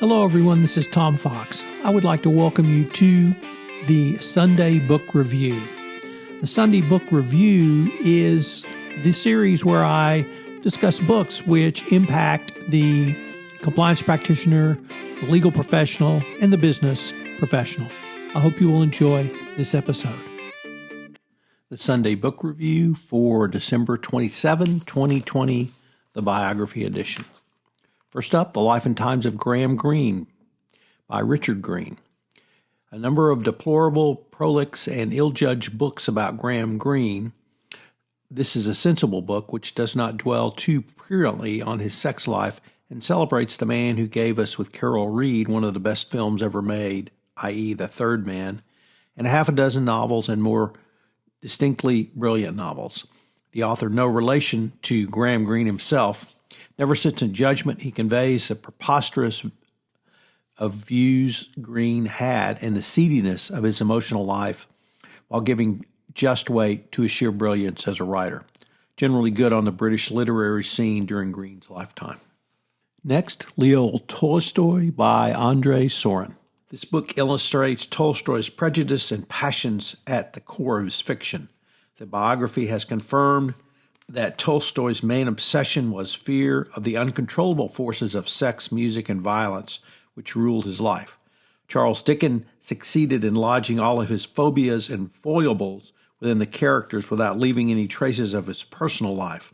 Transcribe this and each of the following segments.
Hello, everyone. This is Tom Fox. I would like to welcome you to the Sunday Book Review. The Sunday Book Review is the series where I discuss books which impact the compliance practitioner, the legal professional, and the business professional. I hope you will enjoy this episode. The Sunday Book Review for December 27, 2020, the Biography edition. First up, The Life and Times of Graham Greene by Richard Greene. A number of deplorable, prolix, and ill-judged books about Graham Greene. This is a sensible book which does not dwell too purely on his sex life and celebrates the man who gave us with Carol Reed one of the best films ever made, i.e. The Third Man, and a half a dozen novels and more distinctly brilliant novels. The author, no relation to Graham Greene himself, never sits in judgment. He conveys the preposterous of views Greene had and the seediness of his emotional life while giving just weight to his sheer brilliance as a writer. Generally good on the British literary scene during Greene's lifetime. Next, Leo Tolstoy by Andrei Sorin. This book illustrates Tolstoy's prejudice and passions at the core of his fiction. The biography has confirmed that Tolstoy's main obsession was fear of the uncontrollable forces of sex, music, and violence which ruled his life. Charles Dickens succeeded in lodging all of his phobias and foibles within the characters without leaving any traces of his personal life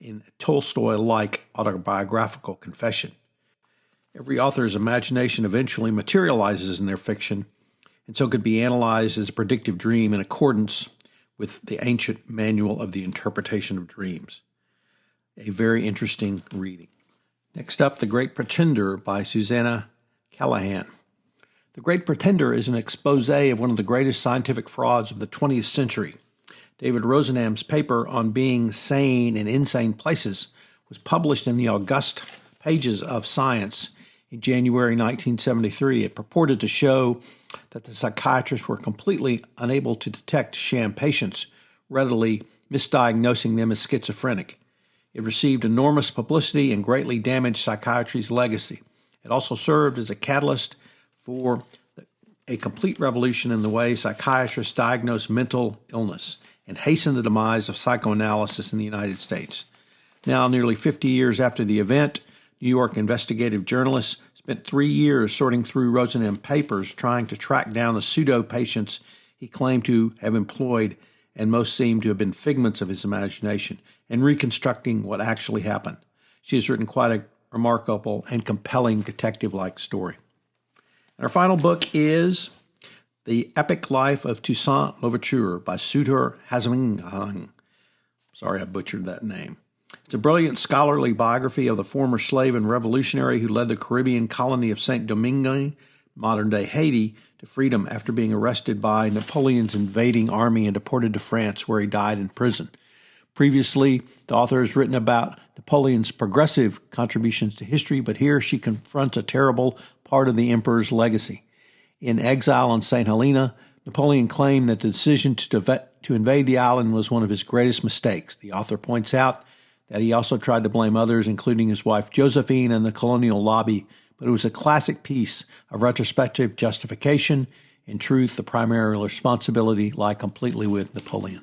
in a Tolstoy-like autobiographical confession. Every author's imagination eventually materializes in their fiction, and so could be analyzed as a predictive dream in accordance with the ancient manual of the interpretation of dreams. A very interesting reading. Next up, The Great Pretender by Susannah Cahalan. The Great Pretender is an expose of one of the greatest scientific frauds of the 20th century. David Rosenham's paper on being sane in insane places was published in the august pages of Science in January 1973. It purported to show that the psychiatrists were completely unable to detect sham patients, readily misdiagnosing them as schizophrenic. It received enormous publicity and greatly damaged psychiatry's legacy. It also served as a catalyst for a complete revolution in the way psychiatrists diagnose mental illness and hastened the demise of psychoanalysis in the United States. Now, nearly 50 years after the event, New York investigative journalists spent 3 years sorting through Rosenham's papers trying to track down the pseudo-patients he claimed to have employed, and most seemed to have been figments of his imagination, and reconstructing what actually happened. She has written quite a remarkable and compelling detective-like story. And our final book is The Epic Life of Toussaint Louverture by Suter Hazereesignh. Sorry I butchered that name. It's a brilliant scholarly biography of the former slave and revolutionary who led the Caribbean colony of Saint Domingue, modern-day Haiti, to freedom after being arrested by Napoleon's invading army and deported to France, where he died in prison. Previously, the author has written about Napoleon's progressive contributions to history, but here she confronts a terrible part of the emperor's legacy. In exile on St. Helena, Napoleon claimed that the decision to invade the island was one of his greatest mistakes. The author points out that he also tried to blame others, including his wife Josephine and the colonial lobby, but it was a classic piece of retrospective justification. In truth, the primary responsibility lay completely with Napoleon.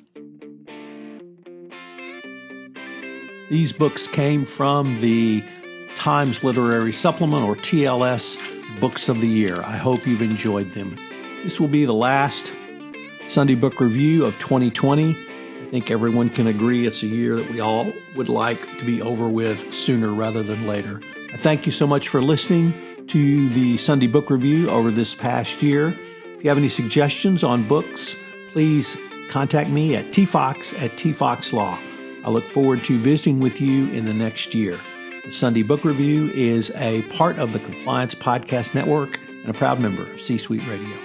These books came from the Times Literary Supplement, or TLS, Books of the Year. I hope you've enjoyed them. This will be the last Sunday Book Review of 2020. I think everyone can agree it's a year that we all would like to be over with sooner rather than later. I thank you so much for listening to the Sunday Book Review over this past year. If you have any suggestions on books, please contact me at tfox@tfoxlaw. I look forward to visiting with you in the next year. The Sunday Book Review is a part of the Compliance Podcast Network and a proud member of C-Suite Radio.